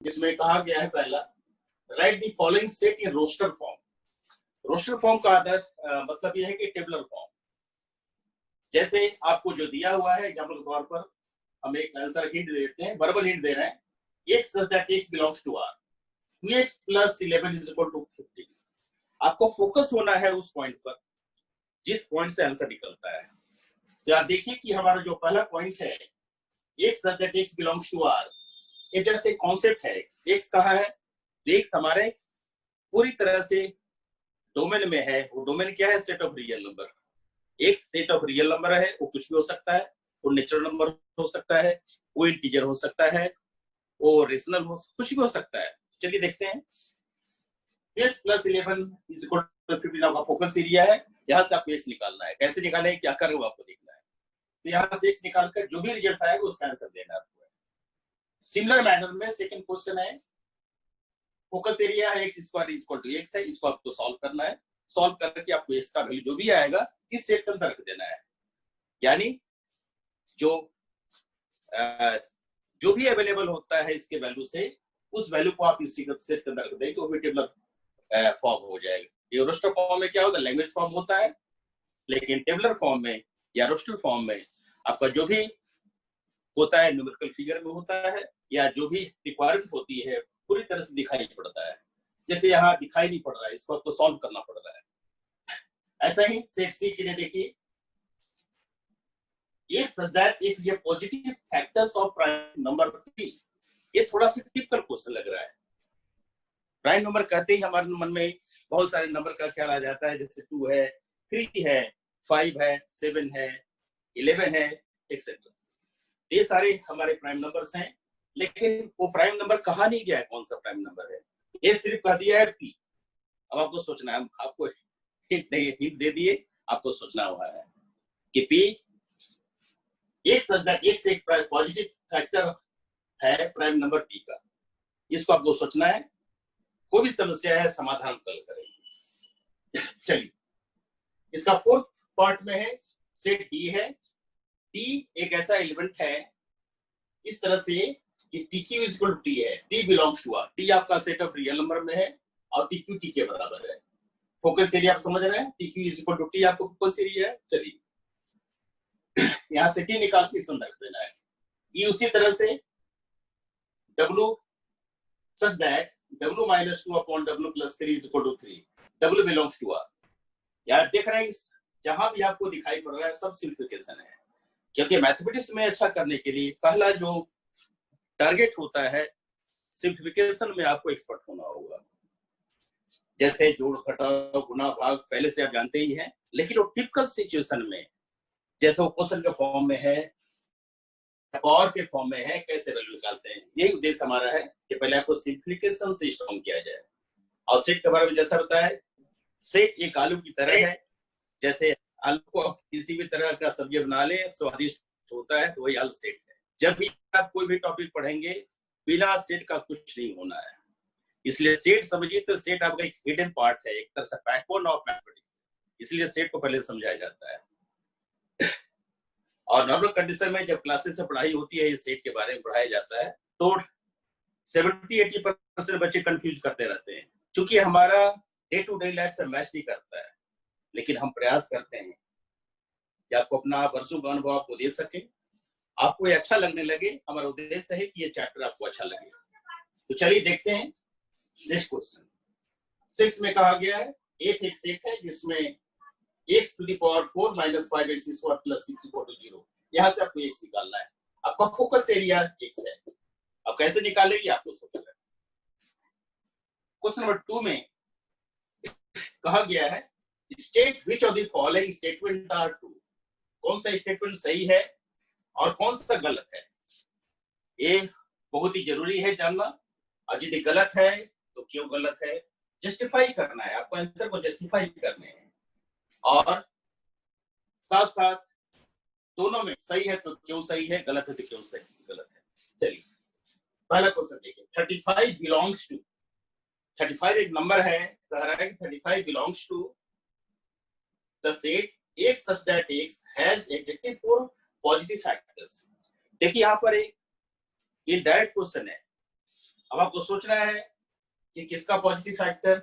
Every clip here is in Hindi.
जिसमें कहा गया है पहला, write the following set in roster form. Roster form का मतलब यह है कि टेबुलर फॉर्म। जैसे आपको जो दिया हुआ है एग्जाम्पल के तौर पर हम एक आंसर हिंट देते हैं, वर्बल हिंट दे रहे हैं, x that x belongs to r, 2x plus 11 is equal to 15। आपको फोकस होना है उस पॉइंट पर जिस पॉइंट से आंसर निकलता है। तो आप देखिए कि हमारा जो पहला पॉइंट है x that x belongs to r, ये जैसे कॉन्सेप्ट है। x कहाँ है? x हमारे पूरी तरह से डोमेन में है। वो डोमेन क्या है? Set of real number. एक सेट ऑफ रियल नंबर है, वो कुछ भी हो सकता है, वो नेचुरल नंबर हो सकता है, वो इंटीजर हो सकता है, वो रेशनल हो, कुछ भी हो सकता है। चलिए देखते हैं। x plus 11 is equal to 15 आपका फोकस एरिया है। यहाँ से आपको x निकालना है। कैसे निकालें, क्या करें, वो आपको देखना है। तो यहाँ से x निकालकर जो भी रिजल्ट आएगा उसका आंसर देना है आपको। सिमिलर मैनर में सेकंड क्वेश्चन है, फोकस एरिया है x square is equal to x है, इसको आपको सॉल्व करना है। सॉल्व करके आपको x का वैल्यू जो भी आएगा इस सेट के अंदर रख देना है। यानी जो भी अवेलेबल होता है इसके वैल्यू से, उस वैल्यू को आप इस सेट के अंदर रख देंगे, वो भी टेबुलर फॉर्म हो जाएगा। ये रोस्टर फॉर्म में क्या होता है? लैंग्वेज फॉर्म होता है, लेकिन टेबुलर फॉर्म में या रोस्टर फॉर्म में आपका जो भी होता है न्यूमेरिकल फिगर में होता है, या जो भी रिक्वायरमेंट होती है पूरी तरह से दिखाई पड़ता है। जैसे यहाँ दिखाई नहीं पड़ रहा है, इसको आपको सॉल्व करना पड़ रहा है। ऐसा ही सेट सी के लिए देखिए, ये सच दैट इज ये positive factors of prime number p। ये थोड़ा सा टिपिकल क्वेश्चन लग रहा है। प्राइम नंबर कहते ही हमारे मन में बहुत सारे नंबर का ख्याल आ जाता है, जैसे 2 है, 3 है, 5 है, 7 है, 11 है, एक्सेट्रा। ये सारे हमारे प्राइम नंबर्स हैं, लेकिन वो प्राइम नंबर कहा नहीं गया है कौन सा प्राइम नंबर है। ये सिर्फ कह दिया है p। अब आपको सोचना है, आपको हिंट दे दिए, आपको सोचना हुआ है कि p एक पॉजिटिव फैक्टर है प्राइम नंबर p का। इसको आपको सोचना है। कोई भी समस्या है समाधान कल करेंगे। चलिए, इसका फोर्थ पार्ट में है, सेट डी है। टी एक ऐसा एलिमेंट है इस तरह से कि T Q is equal to T है, T belongs to R. T आपका सेट ऑफ रियल नंबर में है और टी क्यू टी के बराबर है। फोकस एरिया आप समझ रहे हैं, T Q is equal to T आपको फोकस एरिया है। चलिए यहाँ से टी निकाल के संदर्भ देना है। ये उसी तरह से W such that W minus 2 upon W plus 3 is equal to 3, W belongs to R। यार देख रहे हैं, जहां भी आपको दिखाई पड़ रहा है सब सिंप्लीफिकेशन है, क्योंकि मैथमेटिक्स में अच्छा करने के लिए पहला जो टारगेट होता है सिंप्लीफिकेशन में आपको एक्सपर्ट होना होगा। जैसे जोड़ घटाव गुणा भाग पहले से आप जानते ही हैं, लेकिन वो टिपिकल सिचुएशन में जैसे वो क्वेश्चन के फॉर्म में है और के फॉर्म में है, कैसे वैल्यू निकालते हैं। यही उद्देश्य हमारा है कि पहले आपको सिंप्लीफिकेशन से स्ट्रॉन्ग किया जाए। और सेट के बारे में जैसा बताया है, सेट एक आलू की तरह है। जैसे आलू को आप किसी भी तरह का सब्जी बना ले, स्वादिष्ट होता है, तो वही आलू सेट है। जब भी आप कोई भी टॉपिक पढ़ेंगे, बिना सेट का कुछ नहीं होना है। इसलिए सेट समझिए तो सेट आपका एक हिडन पार्ट है, एक तरह से बैकबोन ऑफ मैथमेटिक्स। इसलिए सेट को पहले समझाया जाता है। और नॉर्मल कंडीशन में जब क्लासेस से पढ़ाई होती है, ये सेट के बारे में पढ़ाया जाता है, तो 70-80% बच्चे कंफ्यूज करते रहते हैं, क्योंकि हमारा डे टू डे लाइफ से मैच नहीं करता है। लेकिन हम प्रयास करते हैं कि आपको अपना वर्षों का अनुभव आपको दे सके, आपको ये अच्छा लगने लगे। हमारा उद्देश्य है कि ये चैप्टर आपको अच्छा लगे। तो चलिए देखते हैं नेक्स्ट क्वेश्चन। 6 में कहा गया है एक सेट है जिसमें x to the power 4 minus 5x square plus 6 equal to 0। यहाँ से आपको x निकालना है। आपका फोकस एरिया x है। अब कैसे निकालेंगे आपको सोचना है। क्वेश्चन नंबर 2 में कहा गया है state which of the following statement are true. कौन सा स्टेटमेंट सही है और कौन सा गलत है, ये बहुत ही जरूरी है जानना। और यदि गलत है तो क्यों गलत है, जस्टिफाई करना है आपको, आंसर को जस्टिफाई करने हैं। और साथ साथ दोनों में सही है तो क्यों सही है, गलत है तो क्यों सही गलत है। चलिए पहला क्वेश्चन देखिए। 35 बिलोंग्स टू, 35 एक नंबर है, कह रहा है 35 belongs to the set x such that x has adjective for positive factors। देखिए यहाँ पर एक इनडायरेक्ट क्वेश्चन है, अब आपको सोचना है कि किसका पॉजिटिव फैक्टर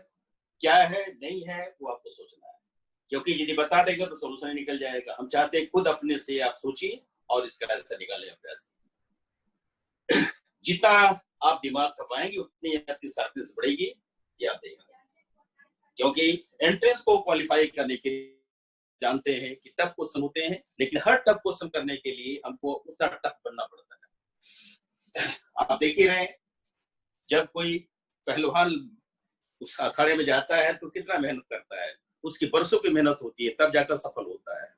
क्या है नहीं है, वो आपको सोचना है, क्योंकि यदि बता देंगे तो सोल्यूशन निकल जाएगा। हम चाहते हैं खुद अपने से आप सोचिए और इसका आंसर निकालें अभ्यास। जितना आप दिमाग खपाएंगे उतनी आपकी शार्पनेस बढ़ेगी, ये आप देखेंगे। क्योंकि एंट्रेंस को क्वालिफाई करने के जानते हैं कि टफ क्वेश्चन होते हैं, लेकिन हर टफ क्वेश्चन करने के लिए हमको उतना टफ बनना पड़ता है। आप देख ही रहे हैं, जब कोई पहलवान उस अखाड़े में जाता है तो कितना मेहनत करता है, उसकी बरसों की मेहनत होती है, तब जाकर सफल होता है।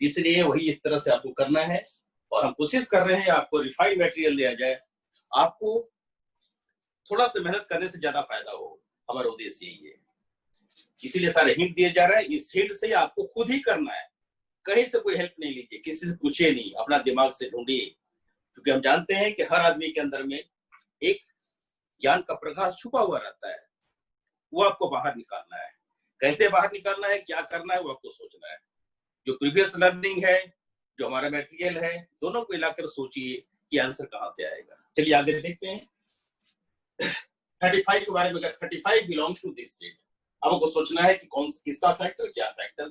इसलिए वही इस तरह से आपको करना है, और हम कोशिश कर रहे हैं आपको रिफाइंड मटेरियल दिया जाए, आपको थोड़ा सा मेहनत करने से ज्यादा फायदा हो, हमारा उद्देश्य यही है। इसीलिए सारे हिंट दिए जा रहे हैं, इस हिंट से आपको खुद ही करना है, कहीं से कोई हेल्प नहीं लीजिए, किसी से पूछिए नहीं, अपना दिमाग से ढूंढिए, क्योंकि हम जानते हैं कि हर आदमी के अंदर में एक ज्ञान का प्रकाश छुपा हुआ रहता है, वो आपको बाहर निकालना है। कैसे बाहर निकालना है, क्या करना है, वो आपको सोचना है। जो प्रीवियस लर्निंग है, जो हमारा मटेरियल है, दोनों को मिलाकर सोचिए कि आंसर कहां से आएगा। चलिए आगे देखते हैं 35 के बारे में। 35 बिलोंग्स टू दिस सेट। अब आपको सोचना है कि कौन किसका फैक्टर क्या फैक्टर।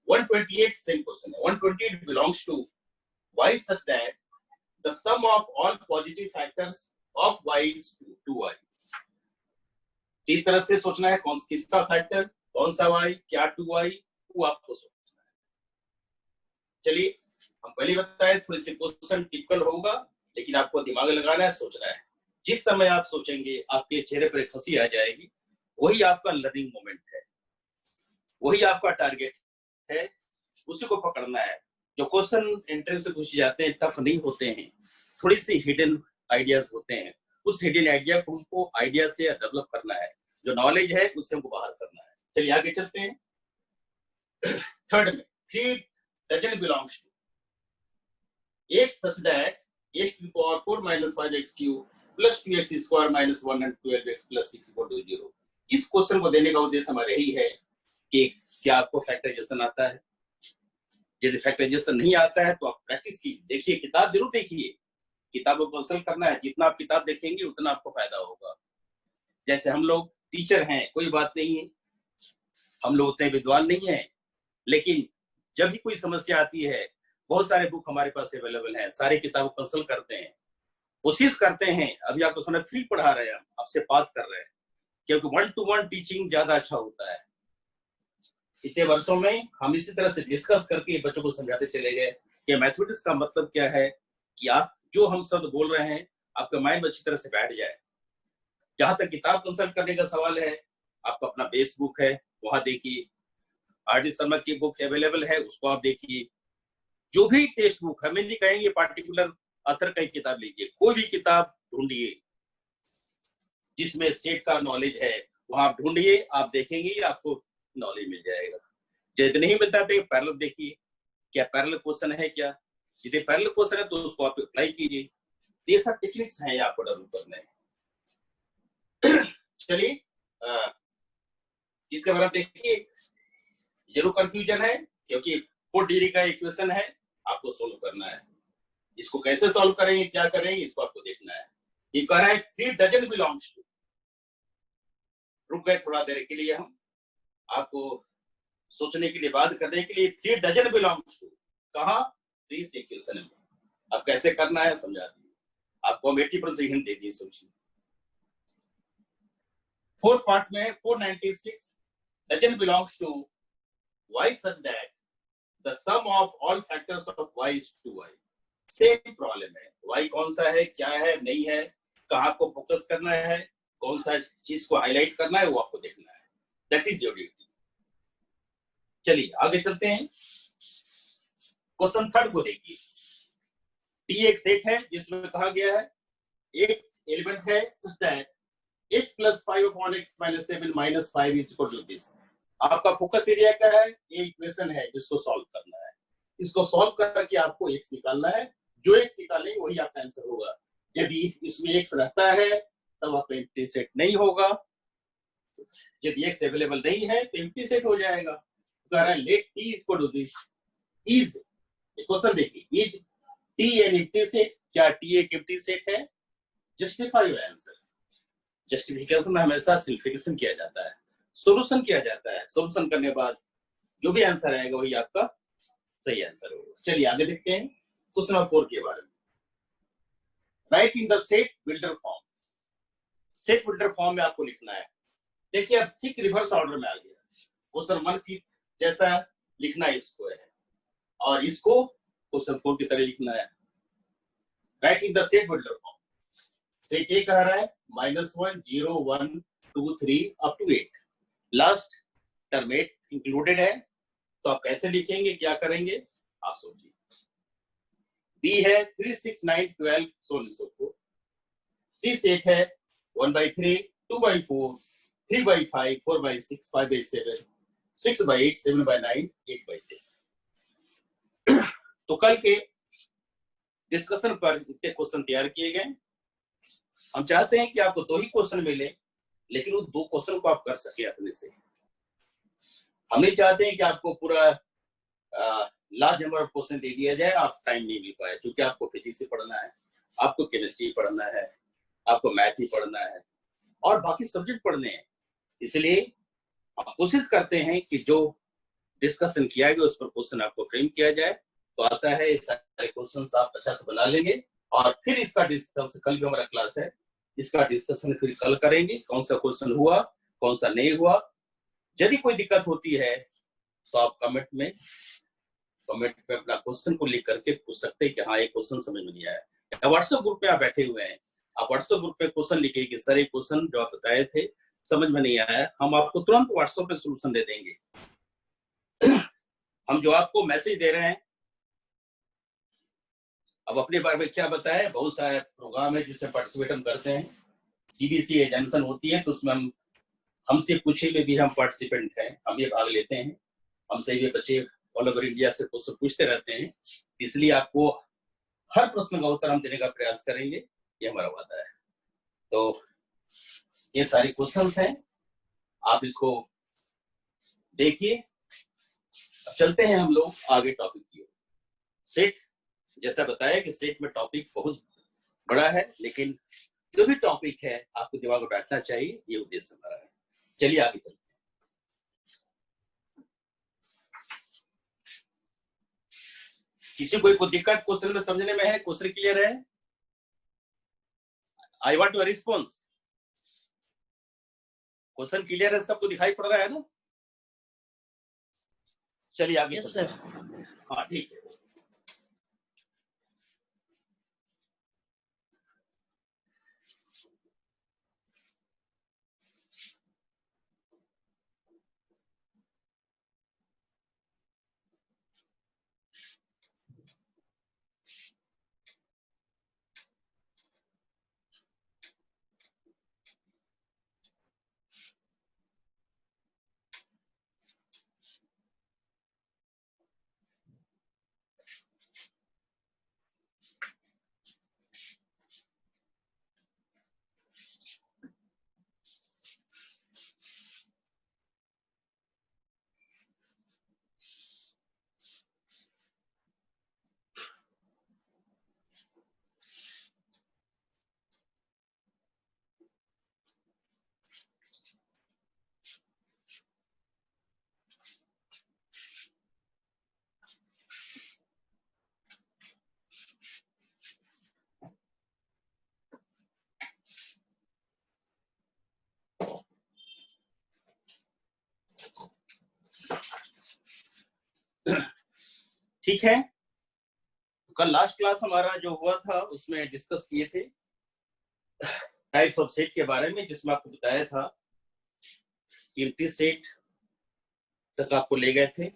128 सेम क्वेश्चन है। 128 belongs to y such that the sum of all positive factors of y is 2y। इस तरह से सोचना है कौन किसका फैक्टर, कौन सा y, क्या 2y, वो आपको सोचना है। चलिए हम पहले बताए, थोड़ी सी क्वेश्चन टिपिकल होगा, लेकिन आपको दिमाग लगाना है, सोचना है। जिस समय आप सोचेंगे आपके चेहरे पर एक हंसी आ जाएगी, वही आपका लर्निंग मोमेंट है, वही आपका टारगेट है, उसी को पकड़ना है। जो क्वेश्चन एंट्रेंस से पूछे जाते हैं टफ नहीं होते हैं, थोड़ी सी हिडन आइडियाज होते हैं, उस हिडन आइडिया को हमको आइडिया से डेवलप करना है, जो नॉलेज है उससे हमको बाहर करना है। चलिए आगे चलते हैं। थर्ड में 3 doesn't belongs to x such that x to the power 4 minus 5x cube plus 2x square minus 1 and 12x plus 6 equal to 0। इस क्वेश्चन को देने का उद्देश्य हमारा यही है कि क्या आपको फैक्टराइजेशन आता है। यदि फैक्टराइजेशन नहीं आता है तो आप प्रैक्टिस कीजिए, देखिए, किताब जरूर देखिए, किताब को कंसल्ट करना है। जितना आप किताब देखेंगे उतना आपको फायदा होगा। जैसे हम लोग टीचर हैं, कोई बात नहीं है, हम लोग उतने विद्वान नहीं है, लेकिन जब भी कोई समस्या आती है, बहुत सारे बुक हमारे पास अवेलेबल हैं, सारे किताब कंसल्ट करते हैं, कोशिश करते हैं। अभी आपको समय फ्री पढ़ा रहे हैं, हम आपसे बात कर रहे हैं, क्योंकि 1-to-1 टीचिंग ज्यादा अच्छा होता है। इतने वर्षों में हम इसी तरह से डिस्कस करके बच्चों को समझाते चले गए कि मैथमेटिक्स का मतलब क्या है, कि आप जो हम शब्द बोल रहे हैं आपका माइंड अच्छी तरह से बैठ जाए। जहां तक किताब कंसल्ट करने का सवाल है, आपका अपना बेस बुक है, वहां देखिए, आर.डी. शर्मा की बुक अवेलेबल है, उसको आप देखिए। जो भी टेक्स्ट बुक, हमें नहीं कहेंगे पार्टिकुलर अथर का किताब लीजिए, कोई भी किताब ढूंढिए जिसमें सेट का नॉलेज है, वहां आप ढूंढिए, आप देखेंगे आपको नॉलेज मिल जाएगा। यदि नहीं मिलता है पैरेलल देखिए, क्या पैरेलल क्वेश्चन है क्या, यदि पैरेलल क्वेश्चन है तो उसको आप अप्लाई कीजिए। ये सब टेक्निक्स हैं आपको डेवलप करने। चलिए इसके बारे में देखिए, जरूर कंफ्यूजन है, क्योंकि 4 डिग्री का इक्वेशन है, आपको सोल्व करना है। इसको कैसे सॉल्व करेंगे, क्या करेंगे, इसको आपको देखना है। ये कह रहा है 3 doesn't belongs to। रुक गए थोड़ा देर के लिए, हम आपको सोचने के लिए, बात करने के लिए। 3 doesn't belongs to कहां, तो इस इक्वेशन में। अब कैसे करना है समझा दिए आपको, हम 80% हिंट दे दिए, सोचिए। 4th पार्ट में 496 doesn't belongs to y such that the sum of all factors of y is 2y। Same problem है, y कौन सा है, क्या है, नहीं है, कहां को फोकस करना है, कौन सा चीज को हाईलाइट करना है, वो आपको देखना है। That is your duty. चलिए आगे चलते हैं। क्वेश्चन 3 को देखिए। टी एक सेट है जिसमें कहा गया है x एलिमेंट है such that x plus 5 upon x minus 7 minus 5 is equal to this। आपका फोकस एरिया क्या है, ये इक्वेशन है जिसको सॉल्व करना है। इसको सॉल्व करके आपको x निकालना है, जो x निकालेंगे वही आपका आंसर होगा। यदि इसमें x रहता है तब आपका एम्प्टी सेट नहीं होगा, यदि x अवेलेबल नहीं है तो एम्प्टी सेट हो जाएगा। कह रहा है let t equal to this is, question देखिए, is T an empty set, क्या टी एक एम्प्टी सेट है? Justify your answer. जस्टिफिकेशन में हमेशा सिंप्लीफिकेशन किया जाता है, सॉल्यूशन किया जाता है। सॉल्यूशन करने के बाद जो भी आंसर आएगा वही आपका सही आंसर होगा। चलिए आगे देखते हैं क्वेश्चन नंबर 4 के बारे में। Right in the set builder form. Set builder form में आपको लिखना है। देखिए अब ठीक रिवर्स ऑर्डर में आ गया। क्वेश्चन 1 की जैसा लिखना है इसको है, और इसको क्वेश्चन 4 की तरह लिखना है। Write in the set builder form. Set A कह रहा है -1 0 1 2 3 up to 8। Last term 8 included है, तो आप कैसे लिखेंगे, क्या करेंगे आप सोचिए। बी है 3 6 9 12 16 को। सी सेट है 1/3 2/4 3/5 4/6 5/7 6/8 7/9 8/10। तो कल के डिस्कशन पर इतने क्वेश्चन तैयार किए गए। हम चाहते हैं कि आपको 2 ही क्वेश्चन मिले, लेकिन उन 2 क्वेश्चन को आप कर सके अपने से। हम नहीं चाहते हैं कि आपको पूरा लार्ज नंबर ऑफ क्वेश्चन दे दिया जाए, आप टाइम नहीं मिल पाए, क्योंकि आपको फिजिक्स ही पढ़ना है, आपको केमिस्ट्री पढ़ना है, आपको मैथ ही पढ़ना है और बाकी सब्जेक्ट पढ़ने हैं। इसलिए हम कोशिश करते हैं कि जो डिस्कशन किया गया उस पर क्वेश्चन आपको फ्रेम किया जाए। तो आशा है सारे क्वेश्चन आप अच्छा से बना लेंगे, और फिर इसका डिस्कशन, कल भी हमारा क्लास है, इसका डिस्कशन फिर कल करेंगे, कौन सा क्वेश्चन हुआ कौन सा नहीं हुआ। यदि कोई दिक्कत होती है तो आप कमेंट में अपना क्वेश्चन को लिख करके पूछ सकते हैं कि हाँ ये क्वेश्चन समझ में नहीं आया। या व्हाट्सएप ग्रुप पे आप बैठे हुए हैं, आप व्हाट्सएप ग्रुप पे क्वेश्चन लिखिए कि सर ये क्वेश्चन जो आप बताए थे समझ में नहीं आया, हम आपको तुरंत व्हाट्सएप पे सोल्यूशन दे देंगे। हम जो आपको मैसेज दे रहे हैं, अब अपने बारे में क्या बताएं, बहुत सारे प्रोग्राम है जिसमें पार्टिसिपेट हम करते हैं। सीबीएसई एग्जामिनेशन होती है तो उसमें हमसे पूछे में भी हम पार्टिसिपेंट हैं, हम ये भाग लेते हैं। हमसे ये बच्चे ऑल ओवर इंडिया से क्वेश्चन पूछते रहते हैं, इसलिए आपको हर प्रश्न का उत्तर हम देने का प्रयास करेंगे, ये हमारा वादा है। तो ये सारे क्वेश्चंस हैं, आप इसको देखिए। चलते हैं हम लोग आगे टॉपिक की ओर। सेट, जैसा बताया कि सेट में टॉपिक बहुत बड़ा है, लेकिन जो भी टॉपिक है आपको दिमाग में बैठना चाहिए, ये उद्देश्य हमारा है। चलिए आगे चलते हैं। किसी को दिक्कत क्वेश्चन में समझने में है? क्वेश्चन क्लियर है? I want your response. Question clear है? सबको दिखाई पड़ रहा है ना? चलिए आगे। Yes sir. हाँ ठीक है। ठीक है, कल लास्ट क्लास हमारा जो हुआ था उसमें डिस्कस किए थे टाइप्स ऑफ सेट के बारे में, जिसमें आपको बताया था एम्प्टी सेट तक आपको ले गए थे,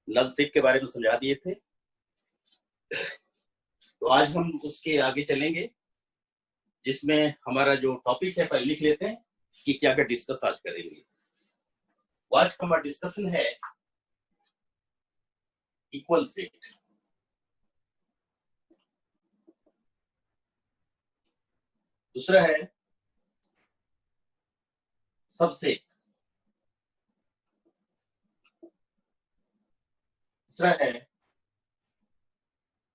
नल सेट के बारे में समझा दिए थे। तो आज हम उसके आगे चलेंगे, जिसमें हमारा जो टॉपिक है पहले लिख लेते हैं कि क्या क्या डिस्कस आज करेंगे। आज का हमारा डिस्कशन है इक्वल सेट। दूसरा है सबसेट। तीसरा है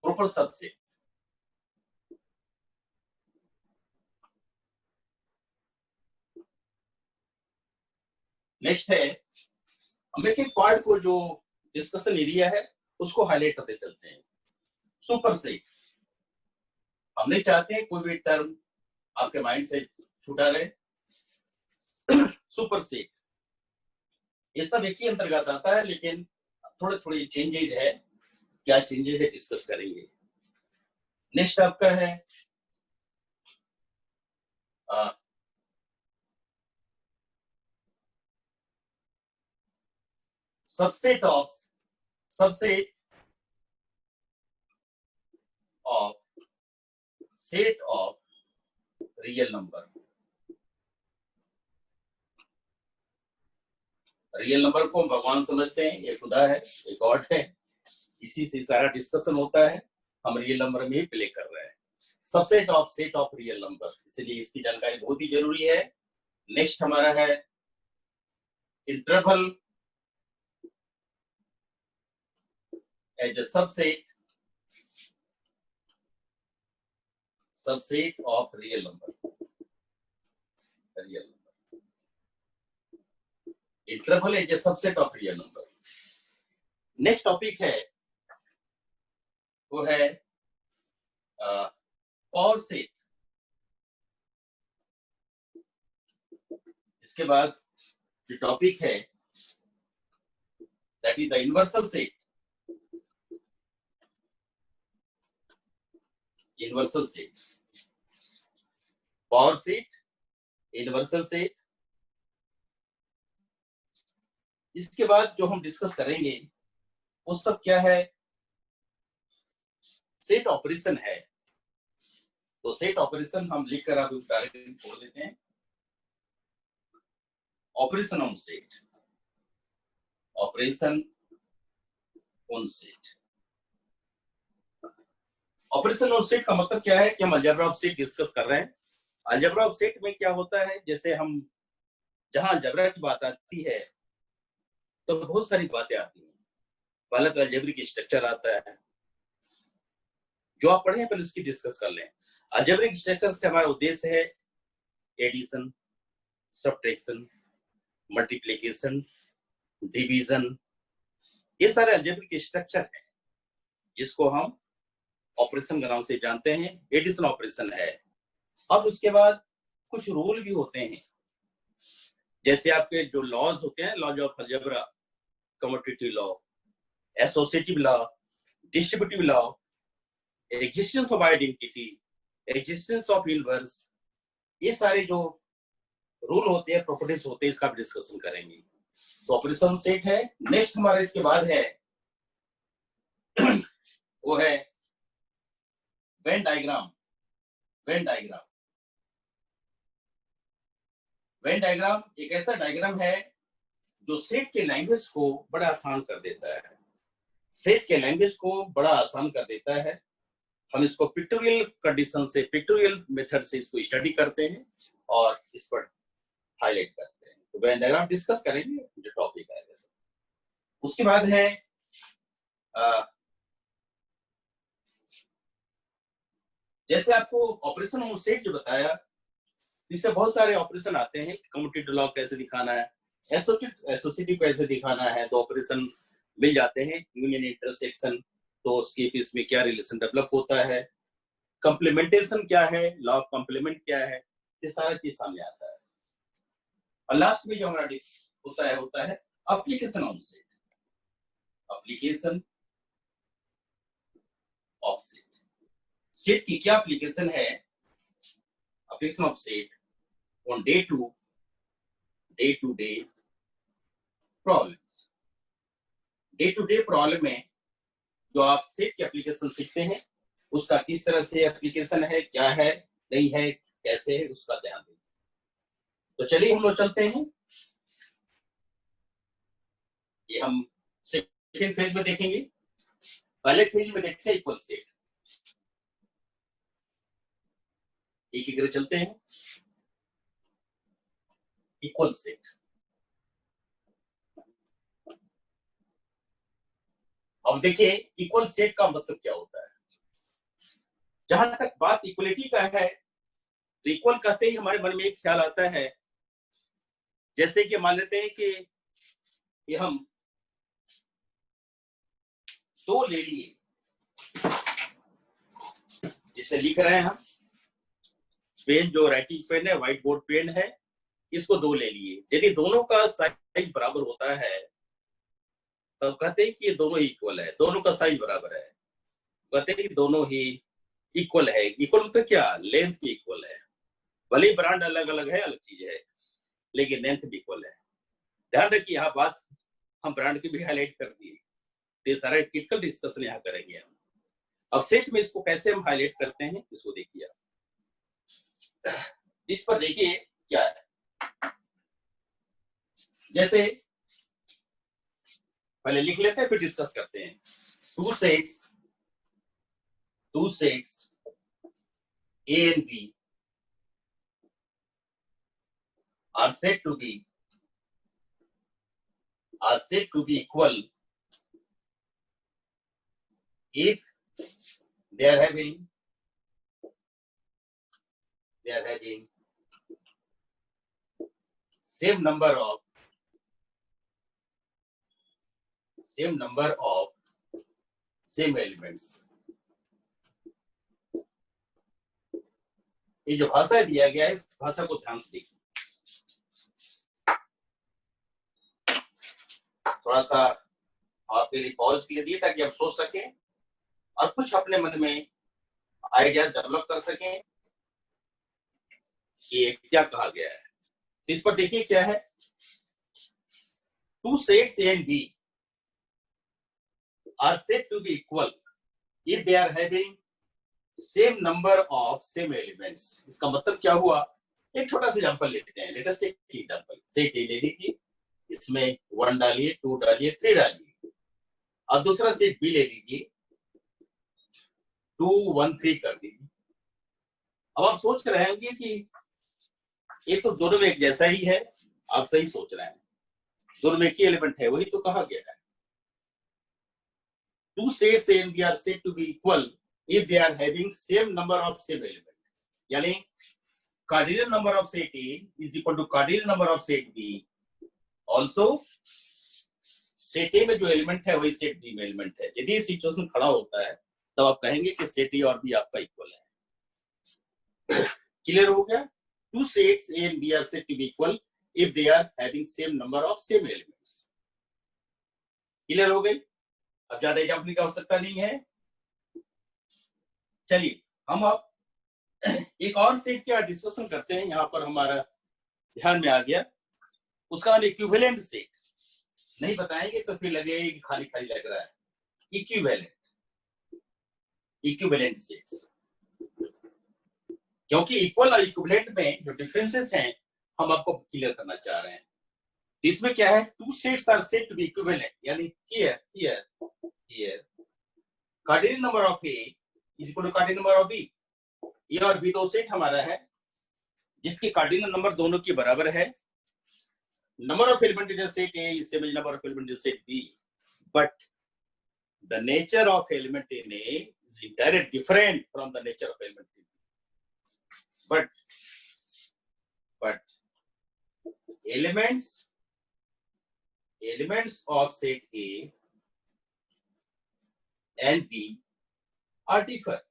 प्रॉपर सबसेट। नेक्स्ट है, हम एक एक पार्ट को जो डिस्कशन एरिया है उसको हाईलाइट करते चलते हैं। सुपरसेट, हम नहीं चाहते कोई भी टर्म आपके माइंड से छूटा रहे। सुपरसेट ये सब एक ही अंतर्गत आता है, लेकिन थोड़े थोड़े चेंजेज है। क्या चेंजेज है डिस्कस करेंगे। नेक्स्ट आपका है subset of set of real number. Real number को भगवान समझते हैं, ये खुदा है, एक गॉड है, इसी से सारा डिस्कशन होता है। हम रियल नंबर में ही प्ले कर रहे हैं। Subset of set of real number, इसलिए इसकी जानकारी बहुत ही जरूरी है। नेक्स्ट हमारा है interval as a subset of real number. Interval as a subset of real number. Next topic है वो है पावर सेट। इसके बाद जो टॉपिक है that is the universal set. Universal set, power set, universal set. इसके बाद जो हम डिस्कस करेंगे वो सब क्या है, सेट ऑपरेशन है। तो सेट ऑपरेशन हम लिखकर आप डायरेक्ट छोड़ देते हैं। Operation on set, operation on set. Operation on set का मतलब क्या है कि हम अलजेब्रा ऑफ सेट डिस्कस कर रहे हैं। अलजेब्रा ऑफ सेट में क्या होता है, जैसे हम जहां अलजेब्रा की बात आती है तो बहुत सारी बातें आती हैं। पहले तो अलजेब्रिक स्ट्रक्चर आता है, जो आप पढ़े हैं पहले उसकी डिस्कस कर लें। अलजेब्रिक स्ट्रक्चर से हमारा उद्देश्य है एडिशन, सब्ट्रैक्शन, मल्टीप्लिकेशन, डिवीजन, ये सारे अलजेब्रिक स्ट्रक्चर हैं जिसको हम ऑपरेशन के नाम से जानते हैं। एडिशन ऑपरेशन है। अब उसके बाद कुछ रूल भी होते हैं, जैसे आपके जो लॉज होते हैं, laws of algebra, commutative law, associative law, distributive law, existence of identity, existence of inverse, ये सारे जो रूल होते हैं, प्रॉपर्टीज होते हैं, इसका भी डिस्कशन करेंगे। तो ऑपरेशन सेट है। नेक्स्ट हमारा इसके बाद है वो है Venn diagram. Venn diagram, Venn diagram एक ऐसा डायग्राम है जो सेट के लैंग्वेज को बड़ा आसान कर देता है। सेट के लैंग्वेज को बड़ा आसान कर देता है। हम इसको पिक्टोरियल कंडीशन से, पिक्टोरियल मेथड से इसको स्टडी करते हैं और इस पर हाईलाइट करते हैं। तो वेन डायग्राम डिस्कस करेंगे जो टॉपिक है। उसके बाद है जैसे आपको ऑपरेशन ऑन सेट जो बताया, इससे बहुत सारे ऑपरेशन आते हैं। कम्यूटेटिव लॉ कैसे दिखाना है, एसोसिएटिव कैसे दिखाना है, तो ऑपरेशन मिल जाते हैं। यूनियन, इंटरसेक्शन, तो उसके बीच में क्या रिलेशन डेवलप होता है, कंप्लीमेंटेशन क्या है, लॉ ऑफ कंप्लीमेंट क्या है, ये सारा चीज सामने आता है। और लास्ट में जो हमारा होता है application on set. Application of set, set की क्या एप्लीकेशन है, application of set on day to day problems. Day to day problem में जो आप सेट की एप्लीकेशन सीखते हैं, उसका किस तरह से एप्लीकेशन है, क्या है, नहीं है, कैसे है, उसका ध्यान दें। तो चलिए हम लोग चलते हैं। ये हम सेकंड फेज में देखेंगे। पहले फेज में देखते हैं इक्वल सेट। एक एक चलते हैं। इक्वल सेट, अब देखिए इक्वल सेट का मतलब क्या होता है। जहां तक बात इक्वलिटी का है, तो इक्वल कहते ही हमारे मन में एक ख्याल आता है जैसे कि मान लेते हैं कि ये हम 2 ले लिए, जिसे लिख रहे हैं हम, पेन जो राइटिंग पेन है, व्हाइट बोर्ड पेन है, इसको 2 ले लिए। यदि दोनों का साइज बराबर होता है तो कहते हैं कि ये दोनों ही इक्वल है, दोनों का साइज बराबर है, कहते हैं कि दोनों ही इक्वल है। इक्वल मतलब क्या, लेंथ भी इक्वल है, भले ही ब्रांड अलग अलग है, अलग चीज है, लेकिन लेंथ भी इक्वल है। ध्यान रखिए, यहाँ बात हम ब्रांड की भी हाईलाइट कर दिए, तो ये सारा क्रिटिकल डिस्कशन यहाँ करेंगे हम। अब सेट में इसको कैसे हम हाईलाइट करते हैं, इसको देखिए आप। इस पर देखिए क्या है, जैसे पहले लिख लेते हैं फिर डिस्कस करते हैं। Two sets A and B are said to be equal if they are having same number of same elements। ये जो भाषा दिया गया है, इस भाषा को ध्यान से देखिए। थोड़ा सा आपके लिए पॉज के लिए दिए ताकि आप सोच सकें और कुछ अपने मन में आइडियाज डेवलप कर सकें कि क्या कहा गया है। इस पर देखिए क्या है, two sets A and B are said to be equal if they are having same number of same elements। इसका मतलब क्या हुआ, एक छोटा सा एग्जांपल लेते हैं। Let us take example, set A ले लीजिए, इसमें 1 डालिए, 2 डालिए, 3 डालिए। अब दूसरा सेट B ले लीजिए, 2 1 3 कर दीजिए। अब आप सोच रहे होंगे कि ये तो दोनों में एक जैसा ही है, आप सही सोच रहे हैं, दोनों में एक ही एलिमेंट है, वही तो कहा गया है। Two sets A and B are said to be equal if they are having same number of same element। यानी cardinal number of set A is equal to cardinal number of set B। Also set A में जो एलिमेंट है वही सेट B में एलिमेंट है। यदि सिचुएशन खड़ा होता है तब आप कहेंगे कि सेट A और B आपका इक्वल है। क्लियर हो गया? Two sets A and B are said to be equal if they are having same number of same elements। Clear हो गई? अब ज्यादा एग्जाम्पल की आवश्यकता नहीं है। चलिए हम अब एक और सेट का डिस्कशन करते हैं। यहाँ पर हमारा ध्यान में आ गया, उसका नाम इक्विवेलेंट सेट। नहीं बताएंगे तो फिर लगेगा कि खाली खाली लग रहा है। इक्विवेलेंट सेट्स, क्योंकि इक्वल और इक्विवेलेंट में जो डिफरेंसेस हैं हम आपको क्लियर करना चाह रहे हैं। इसमें क्या है, two sets are said to be equivalent, यानी here cardinal number of A is equal to cardinal number of B। A और B दो सेट हमारा है जिसके कार्डिनल नंबर दोनों के बराबर है। Number of element in set A is same as number of element in set B, but the nature of element in A is entirely different from the nature of element in B। But elements of set A and B are differ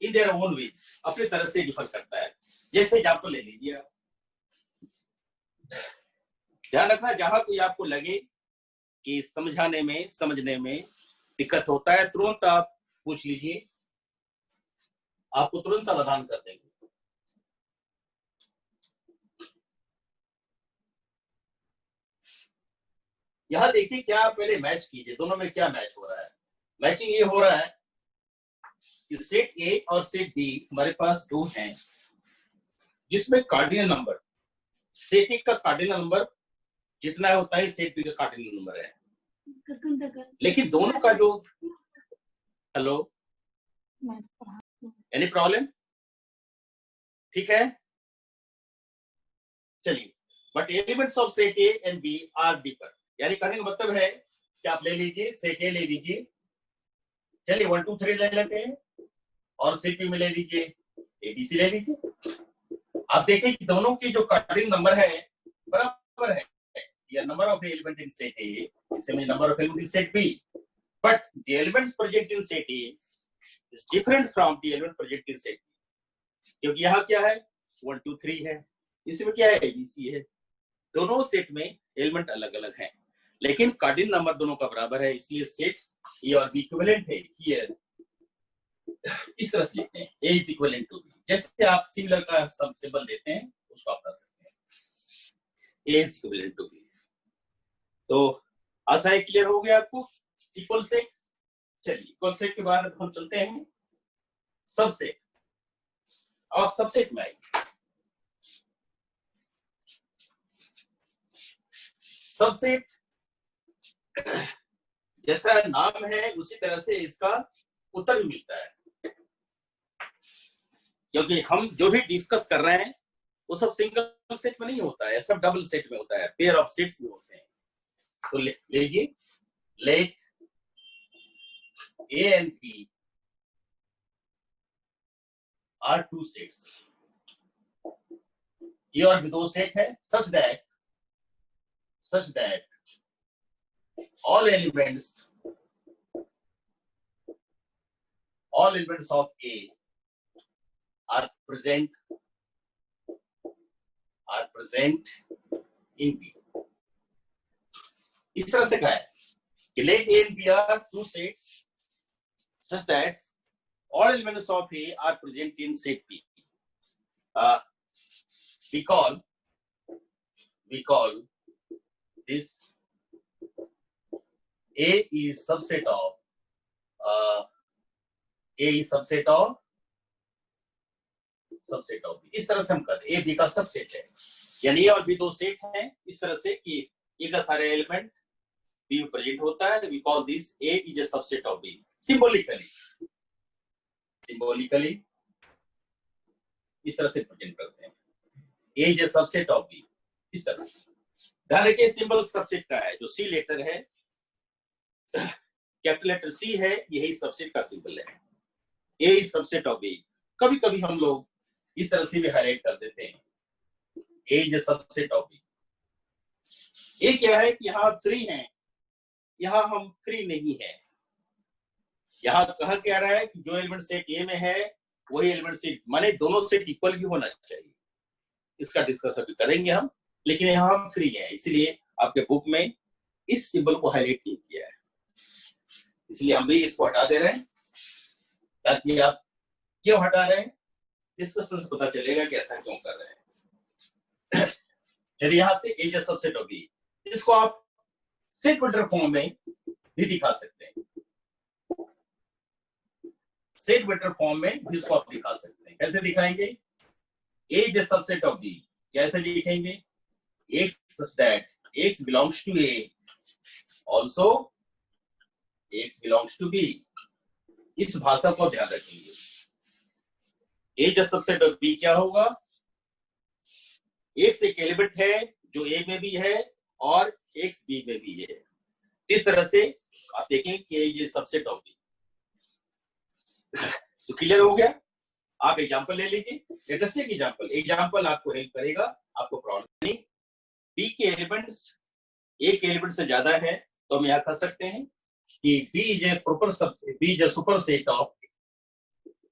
in their own ways। अपने तरह से डिफर करता है। जैसे एग्जाम्पल ले लीजिए आप, ध्यान रखना जहां कोई आपको लगे कि समझने में दिक्कत होता है, तुरंत आप पूछ लीजिए, आपको तुरंत समाधान कर देंगे। यहां देखिए क्या, पहले मैच कीजिए, दोनों में क्या मैच हो रहा है। मैचिंग ये हो रहा है कि सेट ए और सेट बी हमारे पास दो हैं जिसमें कार्डिनल नंबर, सेट ए का कार्डिनल नंबर जितना होता है सेट बी का कार्डिनल नंबर है। लेकिन दोनों का जो, हेलो, एनी प्रॉब्लम? ठीक है, चलिए। But elements of set A and B are differ, यानी कहने का मतलब है कि आप ले लीजिए, सेट ए ले लीजिए, चलिए 1 2 3 ले लेते हैं, और सेट बी में ले लीजिए, एबीसी ले लीजिए। आप देखिए कि दोनों की जो कार्डिनल नंबर है बराबर है, या number of element in set A इस में number of element in set B, but the elements project in set A is different from the element project in set B, क्योंकि यहाँ क्या है 1 2 3 है, इसमें क्या है ABC है, दोनों सेट में एलिमेंट अलग अलग हैं, लेकिन कार्डिनल नंबर दोनों का बराबर है, इसलिए सेट ए और बी इक्विवेलेंट है। हियर इस तरह से लिखते हैं A is equivalent to B, जैसे आप सिमिलर का सब सिंबल देते हैं उसको आप कर सकते हैं, A is equivalent to B। तो आशा है क्लियर हो गया आपको इक्वल सेट। चलिए इक्वल सेट के बाद हम चलते हैं सबसेट। अब सबसेट में आइए, सबसेट जैसा नाम है उसी तरह से इसका उत्तर भी मिलता है, क्योंकि हम जो भी डिस्कस कर रहे हैं वो सब सिंगल सेट में नहीं होता है, सब डबल सेट में होता है, पेयर ऑफ सेट्स में होते हैं। तो लीजिए late A and B are two sets, ये और भी दो सेट है, such that all elements of A are present in B। इस तरह से कहा है कि let A and B are two sets such that all elements of A are present in set B। We call this A is subset of B। इस तरह से हम कहते हैं A B का सबसेट है, यानी A और B दो सेट हैं इस तरह से कि A का सारे एलिमेंट B में प्रेजेंट होता है। We call this A is a subset of B। Symbolically इस तरह से प्रेजेंट करते हैं, A is a subset of B इस तरह से। ध्यान रखिए सिंबल सबसेट का है, जो C लेटर है, कैपिटल लेटर C है, यही सबसेट का सिंबल है। A is subset of B। कभी कभी हम लोग इस तरह से भी हाईलाइट कर देते हैं, A is a subset of B। ये क्या है कि यहाँ फ्री हैं, यहाँ हम फ्री नहीं है। यहाँ कहा क्या रहा है कि जो एलिमेंट सेट ए में है वही एलिमेंट सेट, माने दोनों सेट इक्वल भी होना चाहिए, इसका डिस्कस अभी करेंगे हम, लेकिन यहाँ हम फ्री है, इसलिए आपके बुक में इस सिंबल को हाईलाइट नहीं किया है, इसलिए हम भी इसको हटा दे रहे हैं ताकि आप क्यों हटा रहे हैं डिस्कशन से पता चलेगा कि ऐसा क्यों कर रहे हैं। चलिए यहाँ से ए सबसेट होगी, इसको आप सेट वेक्टर फॉर्म में भी दिखा सकते हैं, सेट वेक्टर फॉर्म में भी इसको आप दिखा सकते हैं। कैसे दिखाएंगे? A is a subset of B, कैसे लिखेंगे? X such that X belongs to A, also X belongs to B। इस भाषा को ध्यान रखेंगे। A is a subset of B क्या होगा? X एक एलिमेंट है जो A में भी है और X B में भी है, इस तरह से आप देखें कि ये सबसेट ऑफ B। तो क्लियर हो गया? आप एग्जांपल ले लीजिए, एग्जांपल आपको हेल्प करेगा, आपको प्रॉब्लम नहीं। B के एलिमेंट्स एक एलिमेंट से ज्यादा है तो हम यहाँ कह सकते हैं कि B is a proper subset, B is a super set of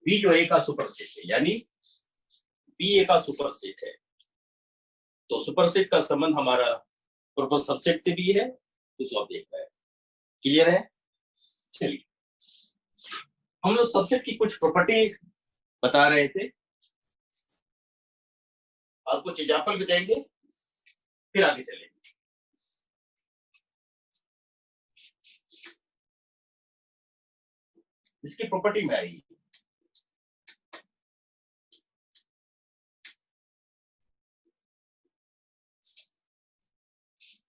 B, जो A का सुपर सेट है, यानी B A का सुपर सेट है। तो सुपर सेट का संबंध हमारा प्रॉपर सबसेट से भी है, इसको आप देख रहे हैं। क्लियर है? चलिए हम लोग सबसेट की कुछ प्रॉपर्टी बता रहे थे, और कुछ एग्जांपल भी देंगे, फिर आगे चलेंगे। इसकी प्रॉपर्टी में आइए,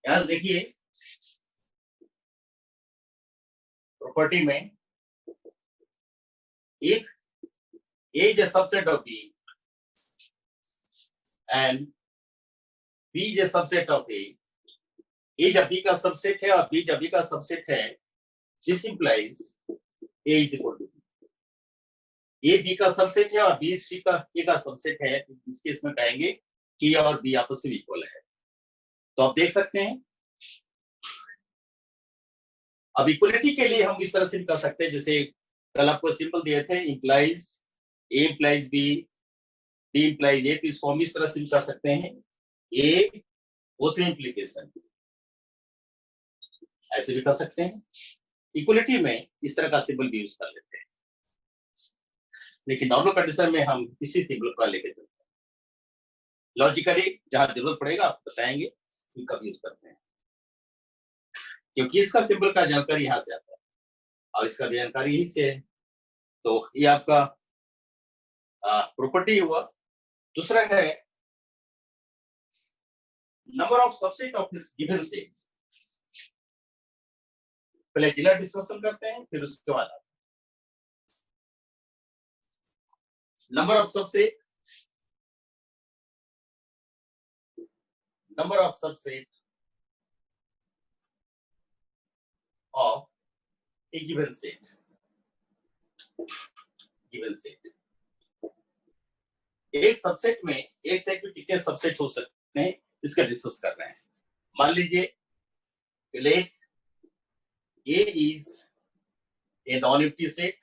यहां देखिए प्रॉपर्टी में, if A is a subset of B and B is a subset of A, A जब B का सबसेट है और B जब B का सबसेट है, this implies A is equal to B। A B का सबसेट है और बी सी का ए का सबसेट है, इस केस में कहेंगे कि ए और बी आपस में इक्वल है। तो आप देख सकते हैं अब इक्वलिटी के लिए हम इस तरह से भी कर सकते हैं, जैसे कल आपको सिंपल दिए थे implies A implies B, B implies A, तो इसको हम इस तरह से भी कर सकते हैं ए बोथ इम्प्लीकेशन, ऐसे भी कर सकते हैं। इक्वलिटी में इस तरह का सिंबल भी यूज कर लेते हैं, लेकिन नॉर्मल कंडीशन में हम इसी सिंबल का लेके चलते हैं। लॉजिकली जहां जरूरत पड़ेगा आप बताएंगे कि कब यूज करते हैं, क्योंकि इसका सिंबल का जानकारी यहाँ से आता है और इसका भी जानकारी यहीं से है। तो ये आपका प्रॉपर्टी हुआ। दूसरा है number of subset of this given set. पहले जनरल डिस्कशन करते हैं, फिर उसके बाद number of subset, number of subset of A given set, given set. एक सबसेट में, एक सेट में कितने सबसेट हो सकते हैं इसका डिस्कस कर रहे हैं। मान लीजिए late A is a non-empty set,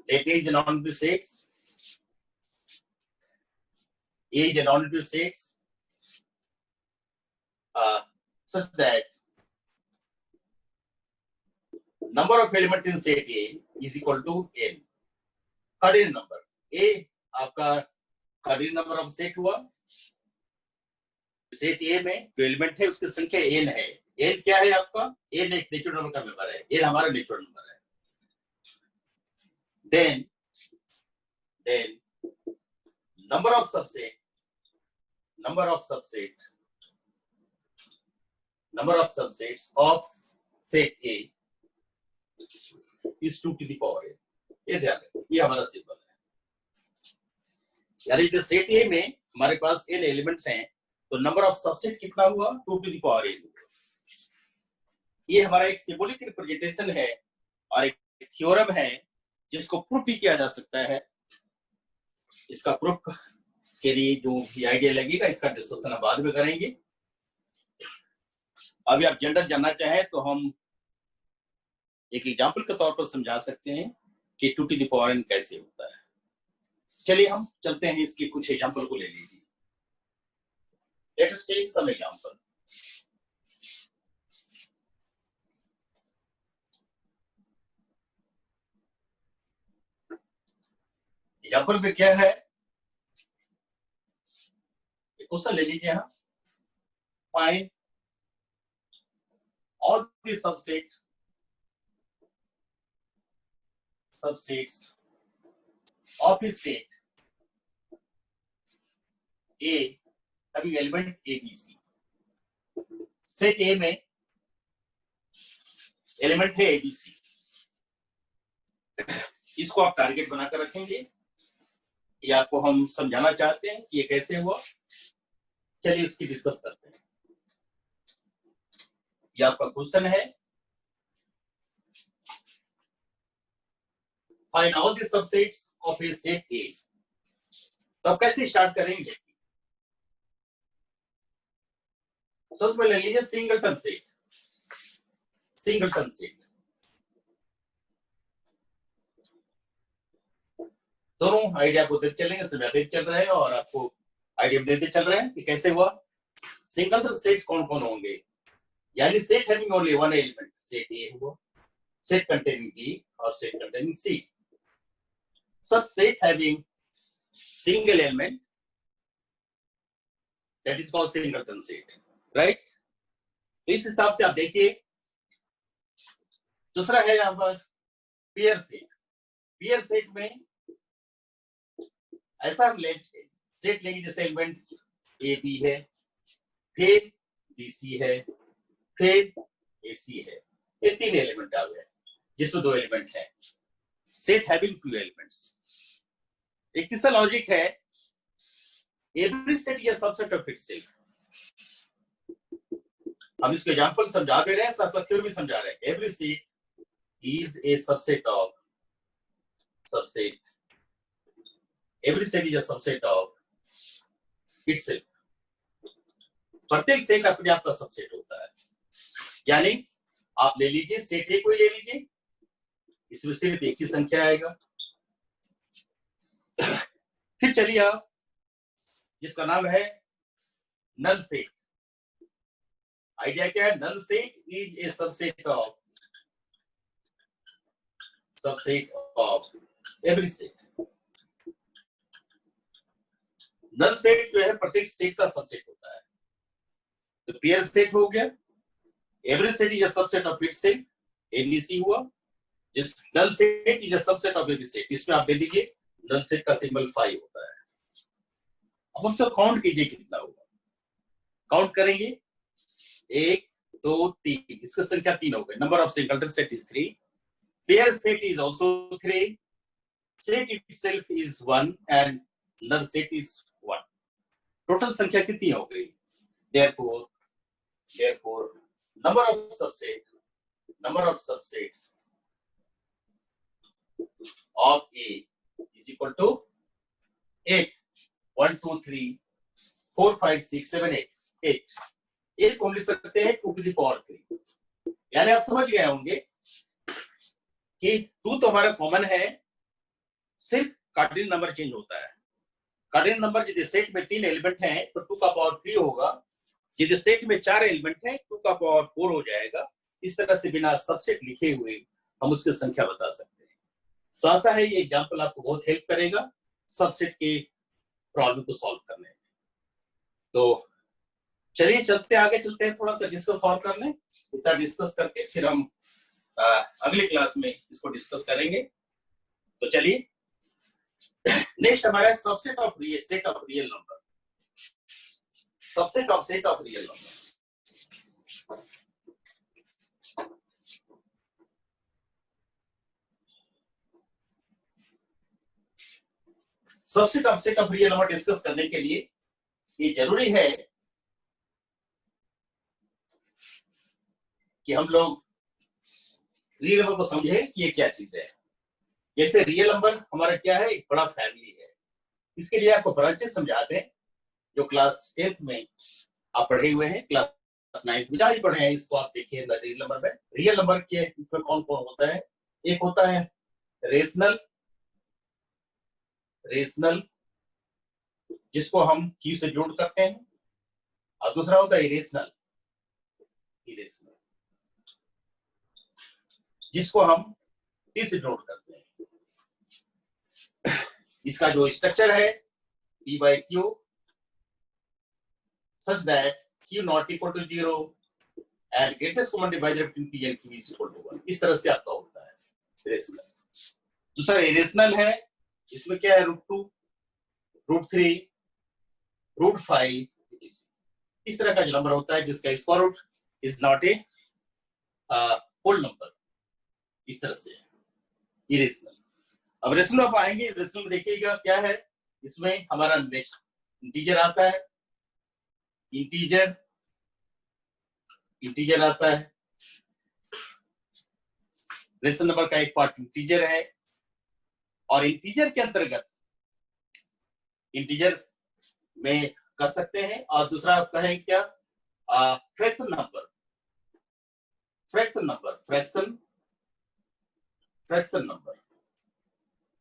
let A is a non-empty set, A is a non-empty set such that number of element in set A is equal to n, cardinal number। A आपका cardinal number of set हुआ, सेट ए में जो एलिमेंट है उसकी संख्या n है। n क्या है आपका? n एक नेचुरल नंबर का मेंबर है, n हमारा नेचुरल नंबर है। then number of subset of set A is 2 to the power n। ये ध्यान रखिए, ये हमारा सिंबल है। यानी जो सेट ए में हमारे पास n एलिमेंट्स हैं तो नंबर ऑफ सबसेट कितना हुआ? 2 to the power n। ये हमारा एक सिंबॉलिक रिप्रेजेंटेशन है और एक थ्योरम है जिसको प्रूफ भी किया जा सकता है। इसका प्रूफ के लिए जो भी आइडिया लगेगा इसका डिस्कशन हम बाद में करेंगे। अभी आप जनरल जानना चाहें तो हम एक एग्जाम्पल के तौर पर समझा सकते हैं कि 2 to the power n कैसे होता है। चलिए हम चलते हैं, इसके कुछ एग्जाम्पल को ले लीजिए। Let us take some example। Example में क्या है, क्वेश्चन ले लीजिए हम। Find all the subsets of a set A अभी element A B C. Set A में एलिमेंट है ए बी सी, इसको आप टारगेट बनाकर रखेंगे। ये आपको हम समझाना चाहते हैं कि ये कैसे हुआ। चलिए इसकी डिस्कस करते हैं। ये आपका क्वेश्चन है, find all the subsets of a set ए। तो आप कैसे स्टार्ट करेंगे? सबसे पहले लीजिए सिंगलटन सेट। दोनों आइडिया को देते चलेंगे, समझाते चल रहे हैं और आपको आइडिया देते चल रहे हैं कि कैसे हुआ। सिंगलटन सेट्स कौन कौन होंगे? यानी set having only one element, set A हुआ, सेट कंटेनिंग बी और set containing C. Such set having single element that is called singleton set, right. तो इस हिसाब से आप देखिए। दूसरा है यहां पर पेयर सेट। पेयर सेट में ऐसा हम सेट लेंगे जैसे एलिमेंट ए बी है, फिर बी सी है, फिर ए सी है। ये 3 एलिमेंट आ गए जिसमें 2 एलिमेंट है। Set having 2 elements. एक तीसरा लॉजिक है, एवरी सेट या सबसेट ऑफ इटसेल्फ। हम इसको एग्जांपल समझा दे रहे हैं, साथ साथ थ्योरी भी समझा रहे हैं। Every set is a subset of subset. Every set is a subset of itself. प्रत्येक सेट अपने आप का सबसेट होता है। यानी आप ले लीजिए सेट ए कोई ले लीजिए, इसमें सिर्फ एक ही संख्या आएगा। फिर चलिए आप जिसका नाम है नल सेट। आइडिया क्या है? Null set is a subset of every set. Null set जो है प्रत्येक सेट का सबसेट होता है। तो पेयर सेट हो गया, every set is a subset of it set, ABC हुआ। जिस null set is a subset of every set, इसमें आप दे दीजिए नल सेट का सिंबल 5 होता है। अब उसको काउंट कीजिए कितना होगा। काउंट करेंगे 1 2 3, इसका संख्या 3 हो गई। Number of single set is 3, pair set is also 3, set itself is 1 and null set is 1। Total संख्या कितनी हो गई? therefore number of subsets of A is equal to 8 1 2 3 4 5 6 7 8 8 को हम लिख सकते हैं 2 to the power 3। यानी आप समझ गए होंगे कि 2 तो हमारा कॉमन है, सिर्फ कार्डिनल नंबर चेंज होता है। कार्डिनल नंबर यदि सेट में 3 एलिमेंट हैं तो 2 का पावर 3 होगा, यदि सेट में 4 एलिमेंट हैं 2 का पावर 4 हो जाएगा। इस तरह से बिना सबसेट लिखे हुए हम उसकी संख्या बता सकते हैं। तो आशा है ये एग्जांपल आपको बहुत हेल्प करेगा सबसेट के प्रॉब्लम को सॉल्व करने में। तो चलिए चलते आगे चलते हैं, थोड़ा सा डिस्कस सॉल्व कर लें। इतना डिस्कस करके फिर हम अगली क्लास में इसको डिस्कस करेंगे। तो चलिए नेक्स्ट हमारा subset of real number. Subset of set of real number. Subset of set of real number discuss करने के लिए ये जरूरी है कि हम लोग रियल नंबर को समझें कि ये क्या चीज है। जैसे रियल नंबर हमारा क्या है? एक बड़ा फैमिली है। इसके लिए आपको ब्रांचेस समझाते हैं जो क्लास 10th में आप पढ़े हुए हैं, क्लास 9th में जहां पढ़े हैं इसको आप देखिए। रियल नंबर में रियल नंबर के इसमें कौन कौन होता है? एक होता है रेशनल जिसको हम क्यू से जोड़ करते हैं, और दूसरा होता है इरेशनल जिसको हम टी से जोड़ करते हैं। इसका जो स्ट्रक्चर है P by Q such that Q not equal to 0 and greatest common divisor between P and Q is equal to 1। इस तरह से आपका होता है रेशनल। दूसरा इरेशनल है, इसमें क्या है? √2 √3 √5 इस तरह का जो नंबर होता है जिसका square root is not a whole number. इस तरह से इरेशनल। अब रेशनल आप आएंगे, रेशनल में देखिएगा क्या है। इसमें हमारा नेक्स्ट इंटीजर आता है, इंटीजर आता है। रेशनल नंबर का एक पार्ट इंटीजर है, और इंटीजर के अंतर्गत इंटीजर में कर सकते हैं। और दूसरा आपका है क्या? फ्रैक्शन नंबर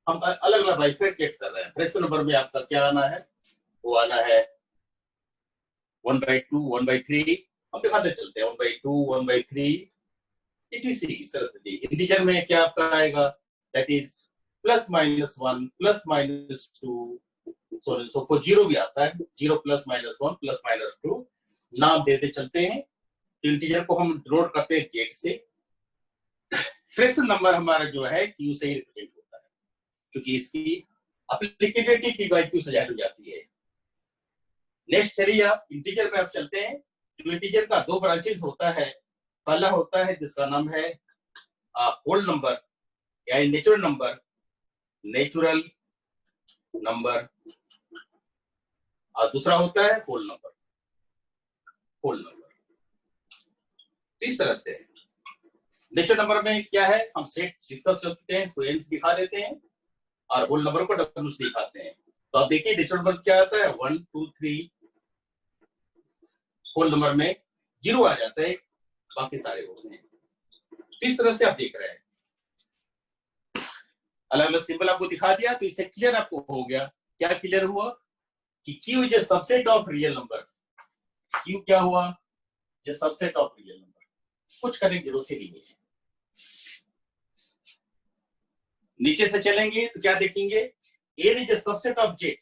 हम अलग अलग बाइफरकेट कर रहे हैं। फ्रैक्शन नंबर में आपका क्या आना है? वो आना है 1/2 1/3। हम दिखाते चलते हैं 1/2 1/3 etc। इस तरह से इंटीजर में क्या आपका आएगा? दैट इज +-1 +-2 सो को 0 भी आता है, 0 +-1 +-2 नाम देते चलते हैं। इंटीजर को हम डिनोट करते हैं जेड से। फ्रैक्शन नंबर हमारा जो है क्यू से ही रिप्रेजेंट होता है, क्योंकि इसकी एप्लीकेबिलिटी पी बाई क्यू से जाहिर हो जाती है। नेक्स्ट चलिए आप इंटीजर में आप चलते हैं। तो इंटीजर का 2 ब्रांचेस होता है। पहला होता है जिसका नाम है होल नंबर यानी नेचुरल नंबर, और दूसरा होता है होल नंबर। इस तरह से नेचुरल नंबर में क्या है, हम सेट डिस्कस कर चुके हैं, इसको एन दिखा देते हैं और होल नंबर को डब्ल्यू दिखाते हैं। तो आप देखिए नेचुरल नंबर क्या आता है, 1 2 3, होल नंबर में 0 आ जाता है, बाकी सारे होते हैं। इस तरह से आप देख रहे हैं, अलग अलग सिंबल आपको दिखा दिया, तो इससे क्लियर आपको हो गया। क्या क्लियर हुआ कि Q is a subset of real number. Q क्या हुआ, जो सबसेट ऑफ रियल नंबर। कुछ करने की जरूरत ही नहीं है। नीचे से चलेंगे तो क्या देखेंगे, A is a subset of Z.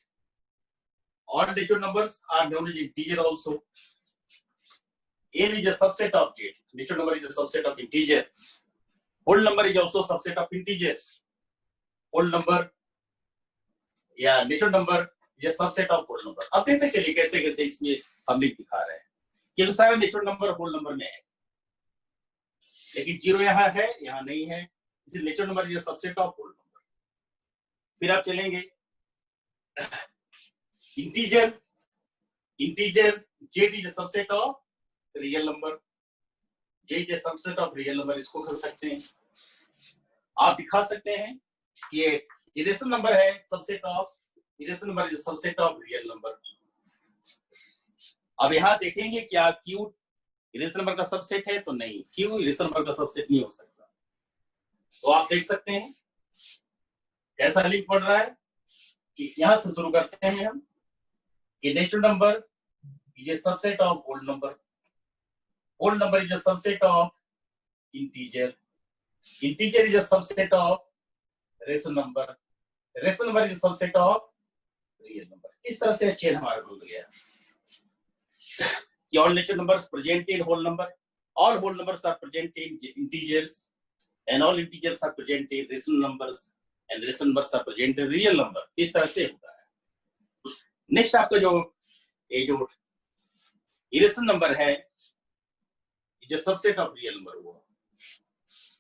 All natural numbers are known as integer also. A is a subset of Z. Natural number is a subset of integer. Whole number is also a subset of integers. Whole number या natural number is a subset of whole number. अब देखते चलिए कैसे कैसे इसमें हम लिख दिखा रहे हैं कि सारा नेचुरल नंबर होल नंबर में है, लेकिन 0 यहाँ है, यहाँ नहीं है, इसलिए natural number is subset of whole number. फिर आप चलेंगे integer, integer z is subset of real number, z is subset of real number, इसको कर सकते हैं। आप दिखा सकते हैं कि ये इरेशनल नंबर है, subset of irrational number is subset of real number. अब यहाँ देखेंगे क्या Q इरेशनल नंबर का सबसेट है, तो नहीं, Q इरेशनल नंबर का सबसेट नहीं हो सकता। तो आप देख सकते हैं कैसा लिंक पड़ रहा है कि यहां से शुरू करते हैं हम कि natural number is a subset of whole number, whole number is a subset of integer, integer is a subset of rational number, rational number is a subset of real number. इस तरह से चेन हमारा खुल गया कि all natural numbers present in whole number, all whole numbers are present in integers, and all integers are present in rational numbers, and rational numbers are present in real number। इस तरह से होता है। नेक्स्ट आपका जो ये जो इरेशनल नंबर है, जो सबसेट ऑफ रियल नंबर हुआ,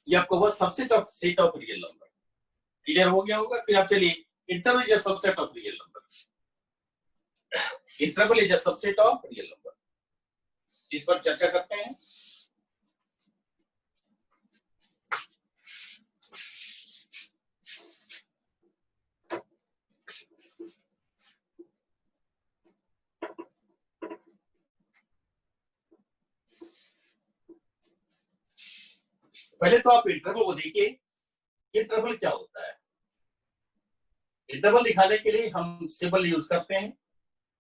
ये आपको वो subset of set of real number clear हो गया होगा। फिर आप चलिए interval is subset of real number, interval is subset of real number, इस पर चर्चा करते हैं। पहले तो आप इंटरवल को देखिए, इंटरवल क्या होता है। इंटरवल दिखाने के लिए हम सिंबल यूज करते हैं।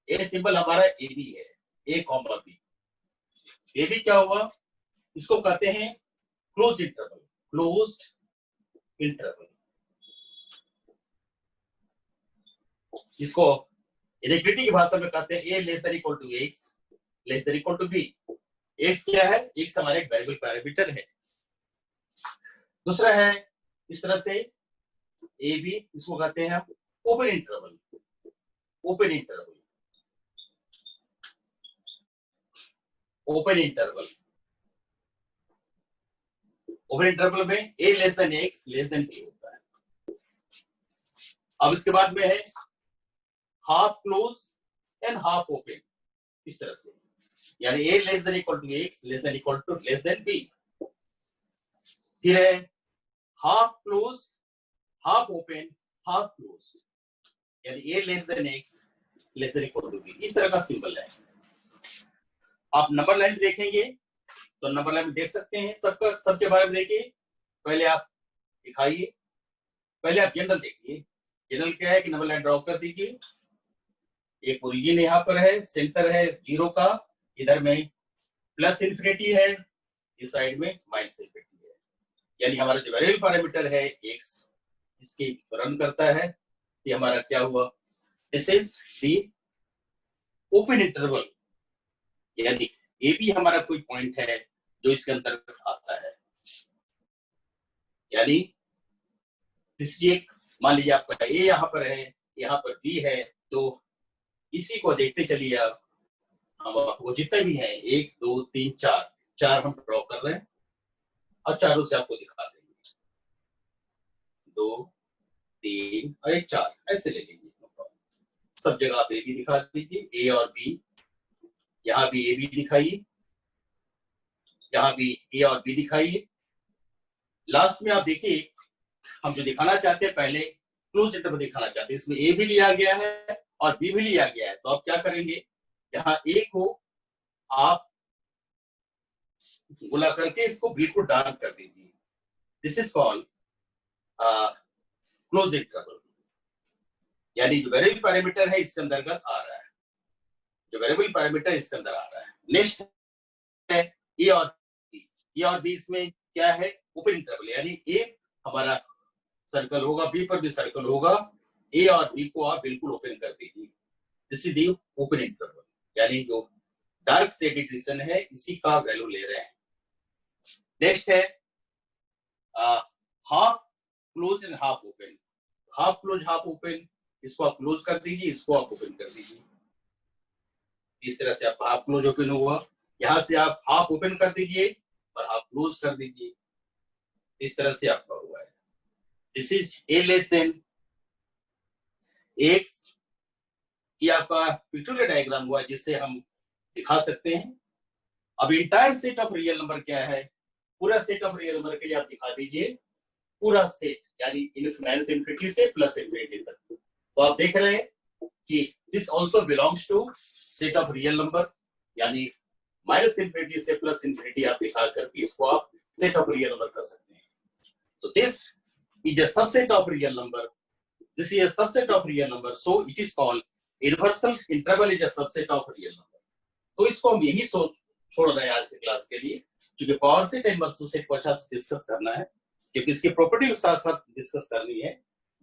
ए सिंबल हमारा ए बी है, A comma B. A B क्या हुआ, इसको कहते हैं क्लोज इंटरवल, क्लोज्ड इंटरवल। इसको इनइक्वालिटी की भाषा में कहते हैं A less than equal to x less than equal to B. X क्या है, एक्स हमारे एक वेरिएबल पैरामीटर है। दूसरा है इस तरह से ए बी, इसको कहते हैं हम open interval, open interval, open interval. Open interval में A less than x less than B होता है। अब इसके बाद में है half close and half open, इस तरह से, यानी A less than equal to x less than equal to less than B. फिर है half close half open half close, यानी A less than x less than equal to B. इस तरह का सिंबल है। आप नंबर लाइन देखेंगे तो नंबर लाइन देख सकते हैं, सबका सबके बारे में देखिए। पहले आप दिखाइए, पहले आप जनरल देखिए। जनरल क्या है कि नंबर लाइन ड्रॉ कर दीजिए। एक ओरिजिन यहाँ पर है, सेंटर है 0 का, इधर में प्लस इन्फिनिटी है, इस साइड में माइनस इन्फिनिटी है, यानी हमारा जो वेरिएबल पैरामीटर है x इसके रन करता है। ये हमारा क्या हुआ, this is the open interval, यानी ए भी हमारा कोई पॉइंट है जो इसके अंदर आता है, यानी मान लीजिए आपका ए यहाँ पर है, यहाँ पर बी है, तो इसी को देखते चलिए आप। हम वो जितने भी हैं 1 2 3 4 हम ड्रॉ कर रहे हैं और चारों से आपको दिखा देंगे। 2 3 और 1 4 ऐसे ले लेंगे, सब जगह आप ए बी दिखा दीजिए, ए और बी। यहाँ भी ए बी दिखाइए, यहाँ भी ए और बी दिखाइए, लास्ट में आप देखिए, हम जो दिखाना चाहते हैं, पहले क्लोज इंटरवल दिखाना चाहते हैं, इसमें ए भी लिया गया है और बी भी लिया गया है। तो आप क्या करेंगे, जहां ए को आप गुला करके इसको बी को डार्क कर दीजिए। This is called close interval, यानी जो वेरिएबल पैरामीटर है इसके अंतर्गत आ रहा है, जो वेरिएबल पैरामीटर इसके अंदर आ रहा है। नेक्स्ट है ए और बी। ए और बी इसमें क्या है, ओपन इंटरवल, यानी ए हमारा सर्कल होगा, बी पर भी सर्कल होगा, ए और बी को आप बिल्कुल ओपन कर दीजिए। This is the open interval, यानी जो डार्क शेडेड रीजन है इसी का वैल्यू ले रहे हैं। नेक्स्ट है half close and half open. Half close half open, इसको आप क्लोज कर दीजिए, इसको आप ओपन कर दीजिए। इस तरह से आप हाफ क्लोज ओपन हुआ, यहां से आप हाफ ओपन कर दीजिए और हाफ क्लोज कर दीजिए। इस तरह से आपका हुआ है। This is a less than x, ये आपका पिक्टोरियल डायग्राम हुआ जिससे हम दिखा सकते हैं। अब entire set of real number क्या है, पूरा सेट ऑफ रियल नंबर के लिए आप दिखा दीजिए, पूरा सेट, यानी माइनस इनफिनिटी से प्लस इनफिनिटी तक। तो आप देख रहे हैं कि this also belongs to set of real number, यानी माइनस इनफिनिटी से प्लस इनफिनिटी आप दिखा करके इसको आप सेट ऑफ रियल नंबर कर सकते हैं। So this is a subset of real number. This is a subset of real number. So it is called universal interval is a subset of real number. तो इसको हम यही छोड़ रहे हैं आज के क्लास के लिए, क्योंकि पावर सेट एंड इनवर्सल सेट को अच्छा से डिस्कस करना है, क्योंकि इसकी प्रॉपर्टी के साथ साथ डिस्कस करनी है,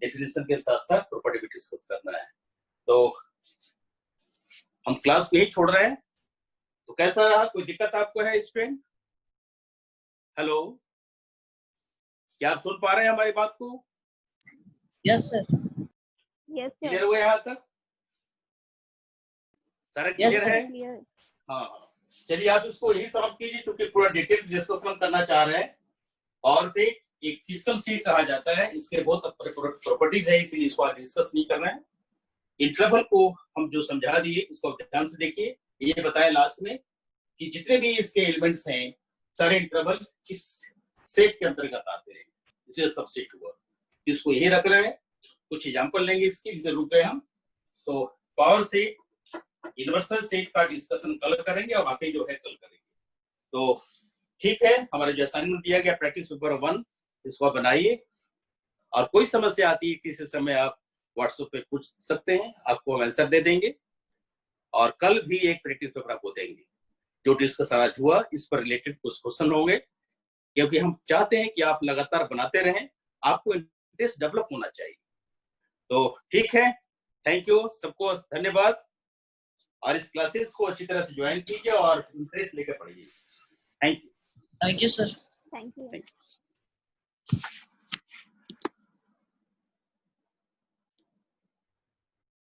डेफिनेशन के साथ साथ प्रॉपर्टी भी डिस्कस करना है। तो हम क्लास को यही छोड़ रहे हैं। तो कैसा रहा, कोई दिक्कत आपको है स्टूडेंट? हेलो, क्या आप सुन पा रहे हैं हमारी बात को? Yes sir. Yes sir. Clear हुए यहाँ तक? सारा क्लियर है? हाँ, चलिए आप इसको यही समाप्त कीजिए, क्योंकि पूरा डिटेल डिस्कशन करना चाह रहे हैं। और से एक फिजिकल सीट कहा जाता है, इसके बहुत प्रॉपर्टीज है, इसलिए इसको आज डिस्कस नहीं करना है। इंटरवल को हम जो समझा दिए इसको ध्यान से देखिए। ये बताया लास्ट में कि जितने भी इसके एलिमेंट्स हैं सारे इंटरवल किस सेट के अंतर्गत आते हैं, इसे सबसेट हुआ। इसको यही रख रहे हैं, कुछ एग्जांपल लेंगे इसकी, इसे रुक गए हम। तो पावर सेट, यूनिवर्सल सेट का डिस्कशन कल करेंगे और बाकी जो है कल करेंगे। तो ठीक है, हमारा जो असाइनमेंट दिया गया प्रैक्टिस पेपर 1, इसको बनाइए, और कोई समस्या आती है किसी समय आप व्हाट्सएप पे पूछ सकते हैं, आपको हम आंसर दे देंगे। और कल भी एक प्रैक्टिस पेपर आपको देंगे, जो डिस्कशन आज हुआ इस पर रिलेटेड कुछ क्वेश्चन होंगे, क्योंकि हम चाहते हैं कि आप लगातार बनाते रहें, आपको इंटरेस्ट डेवलप होना चाहिए। तो ठीक है, थैंक यू सबको, धन्यवाद। और इस क्लासेस को अच्छी तरह से ज्वाइन कीजिए और इंटरेस्ट लेकर पढ़िए। Thank you. Thank you sir. Thank you.